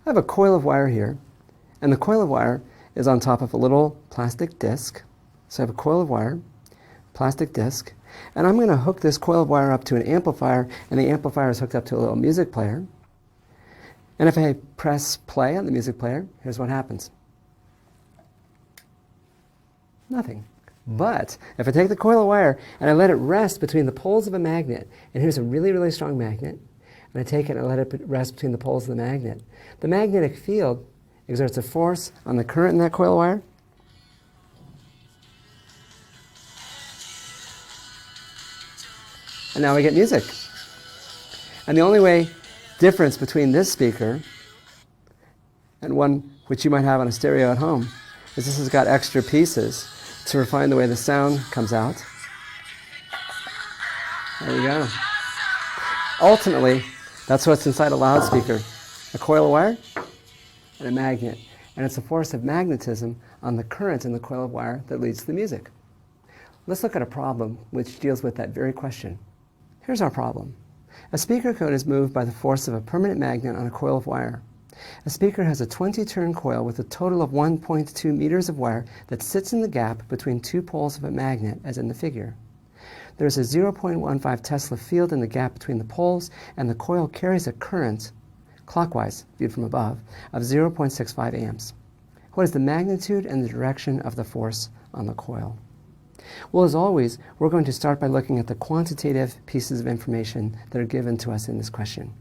I have a coil of wire here, and the coil of wire is on top of a little plastic disc. So I have a coil of wire, plastic disc, and I'm going to hook this coil of wire up to an amplifier, and the amplifier is hooked up to a little music player. And if I press play on the music player, here's what happens. Nothing. But if I take the coil of wire and I let it rest between the poles of a magnet, and here's a really, really strong magnet, and I take it and I let it rest between the poles of the magnetic field exerts a force on the current in that coil of wire. And now we get music. And the only difference between this speaker and one which you might have on a stereo at home is this has got extra pieces to refine the way the sound comes out. There you go. Ultimately, that's what's inside a loudspeaker. A coil of wire and a magnet. And it's the force of magnetism on the current in the coil of wire that leads to the music. Let's look at a problem which deals with that very question. Here's our problem. A speaker cone is moved by the force of a permanent magnet on a coil of wire. A speaker has a 20-turn coil with a total of 1.2 meters of wire that sits in the gap between two poles of a magnet, as in the figure. There is a 0.15 Tesla field in the gap between the poles, and the coil carries a current, clockwise, viewed from above, of 0.65 amps. What is the magnitude and the direction of the force on the coil? Well, as always, we're going to start by looking at the quantitative pieces of information that are given to us in this question.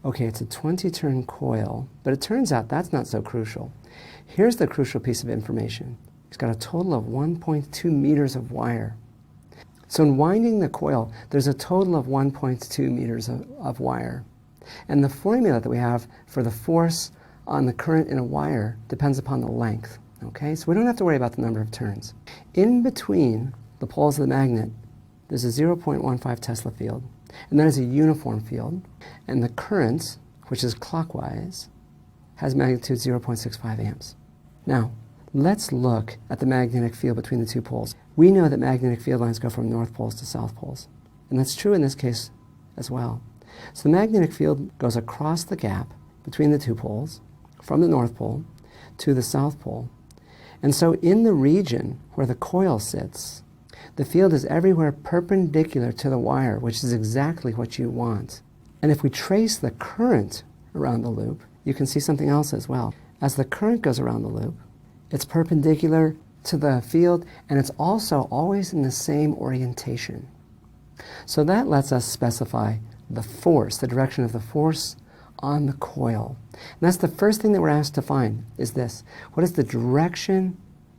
Okay, it's a 20-turn coil, but it turns out that's not so crucial. Here's the crucial piece of information. It's got a total of 1.2 meters of wire. So in winding the coil, there's a total of 1.2 meters of wire. And the formula that we have for the force on the current in a wire depends upon the length. Okay, so we don't have to worry about the number of turns. In between the poles of the magnet, there's a 0.15 Tesla field, and that is a uniform field. And the current, which is clockwise, has magnitude 0.65 amps. Now, let's look at the magnetic field between the two poles. We know that magnetic field lines go from north poles to south poles, and that's true in this case as well. So the magnetic field goes across the gap between the two poles, from the north pole to the south pole. And so in the region where the coil sits, the field is everywhere perpendicular to the wire, which is exactly what you want. And if we trace the current around the loop, you can see something else as well. As the current goes around the loop, it's perpendicular to the field, and it's also always in the same orientation. So that lets us specify the force, the direction of the force on the coil. And that's the first thing that we're asked to find, is this. What is the direction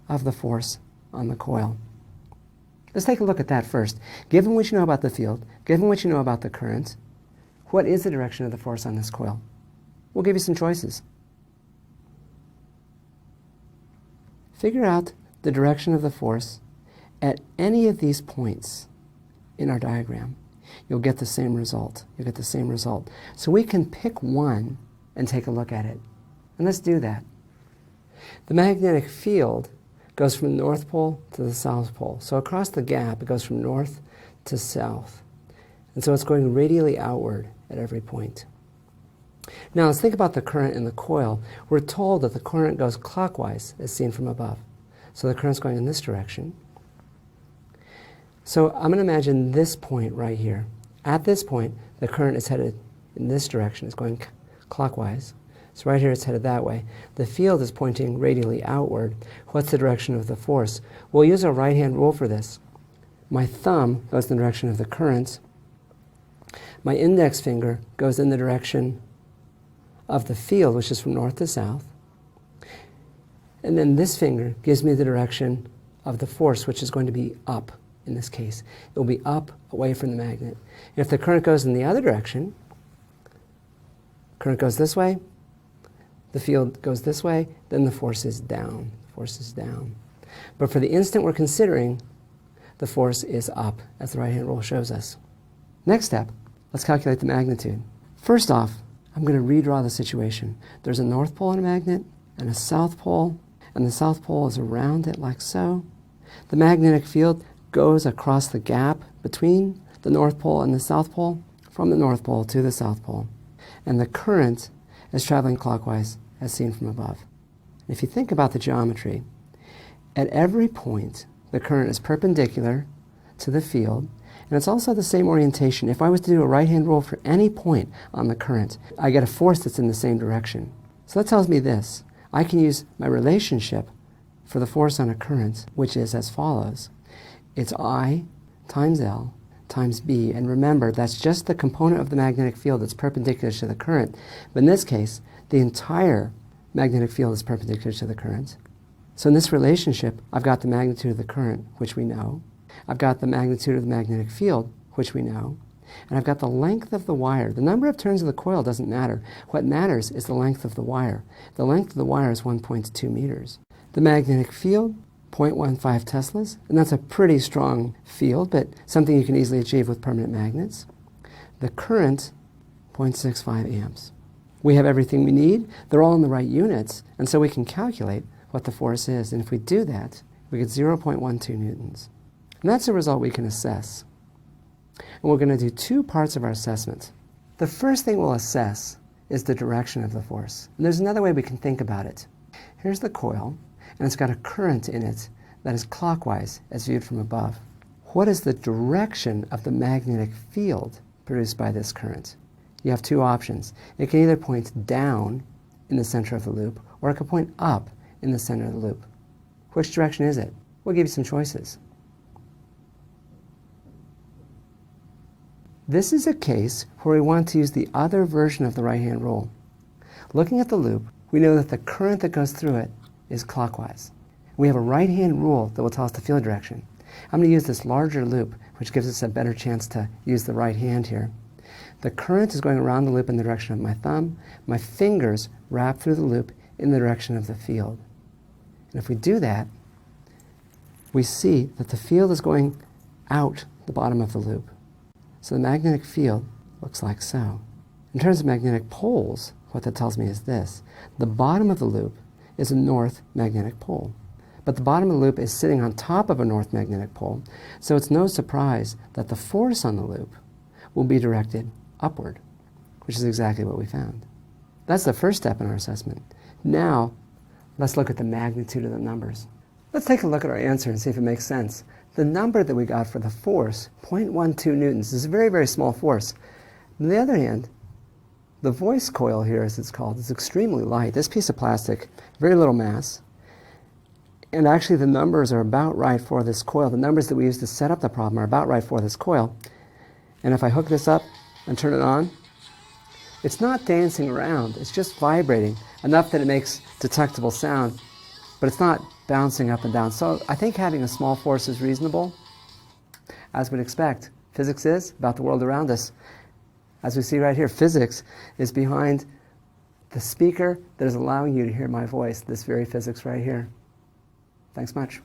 of the force on the coil? Let's take a look at that first. Given what you know about the field, given what you know about the current, what is the direction of the force on this coil? We'll give you some choices. Figure out the direction of the force at any of these points in our diagram. You'll get the same result. You'll get the same result. So we can pick one and take a look at it. And let's do that. The magnetic field goes from the north pole to the south pole. So across the gap, it goes from north to south. And so it's going radially outward at every point. Now let's think about the current in the coil. We're told that the current goes clockwise, as seen from above. So the current's going in this direction. So I'm going to imagine this point right here. At this point, the current is headed in this direction. It's going clockwise. So right here it's headed that way. The field is pointing radially outward. What's the direction of the force? We'll use a right-hand rule for this. My thumb goes in the direction of the current. My index finger goes in the direction of the field, which is from north to south. And then this finger gives me the direction of the force, which is going to be up. In this case, it will be up, away from the magnet. If the current goes in the other direction, current goes this way, the field goes this way, then the force is down. The force is down. But for the instant we're considering, the force is up, as the right-hand rule shows us. Next step, let's calculate the magnitude. First off, I'm going to redraw the situation. There's a north pole in a magnet and a south pole, and the south pole is around it like so. The magnetic field goes across the gap between the north pole and the south pole, from the north pole to the south pole. And the current is traveling clockwise as seen from above. If you think about the geometry, at every point the current is perpendicular to the field, and it's also the same orientation. If I was to do a right-hand rule for any point on the current, I get a force that's in the same direction. So that tells me this. I can use my relationship for the force on a current, which is as follows. It's I times L times B, and remember, that's just the component of the magnetic field that's perpendicular to the current. But in this case, the entire magnetic field is perpendicular to the current. So in this relationship, I've got the magnitude of the current, which we know. I've got the magnitude of the magnetic field, which we know. And I've got the length of the wire. The number of turns of the coil doesn't matter. What matters is the length of the wire. The length of the wire is 1.2 meters. The magnetic field, 0.15 teslas, and that's a pretty strong field, but something you can easily achieve with permanent magnets. The current, 0.65 amps. We have everything we need. They're all in the right units, and so we can calculate what the force is. And if we do that, we get 0.12 newtons. And that's a result we can assess. And we're going to do two parts of our assessment. The first thing we'll assess is the direction of the force. And there's another way we can think about it. Here's the coil, and it's got a current in it that is clockwise as viewed from above. What is the direction of the magnetic field produced by this current? You have two options. It can either point down in the center of the loop, or it can point up in the center of the loop. Which direction is it? We'll give you some choices. This is a case where we want to use the other version of the right-hand rule. Looking at the loop, we know that the current that goes through it is clockwise. We have a right-hand rule that will tell us the field direction. I'm going to use this larger loop, which gives us a better chance to use the right hand here. The current is going around the loop in the direction of my thumb. My fingers wrap through the loop in the direction of the field. And if we do that, we see that the field is going out the bottom of the loop. So the magnetic field looks like so. In terms of magnetic poles, what that tells me is this. The bottom of the loop is a north magnetic pole. But the bottom of the loop is sitting on top of a north magnetic pole, so it's no surprise that the force on the loop will be directed upward, which is exactly what we found. That's the first step in our assessment. Now, let's look at the magnitude of the numbers. Let's take a look at our answer and see if it makes sense. The number that we got for the force, 0.12 newtons, is a very, very small force. On the other hand, the voice coil here, as it's called, is extremely light. This piece of plastic, very little mass. And actually the numbers are about right for this coil. The numbers that we used to set up the problem are about right for this coil. And if I hook this up and turn it on, it's not dancing around. It's just vibrating enough that it makes detectable sound, but it's not bouncing up and down. So I think having a small force is reasonable, as we'd expect. Physics is about the world around us. As we see right here, physics is behind the speaker that is allowing you to hear my voice, this very physics right here. Thanks much.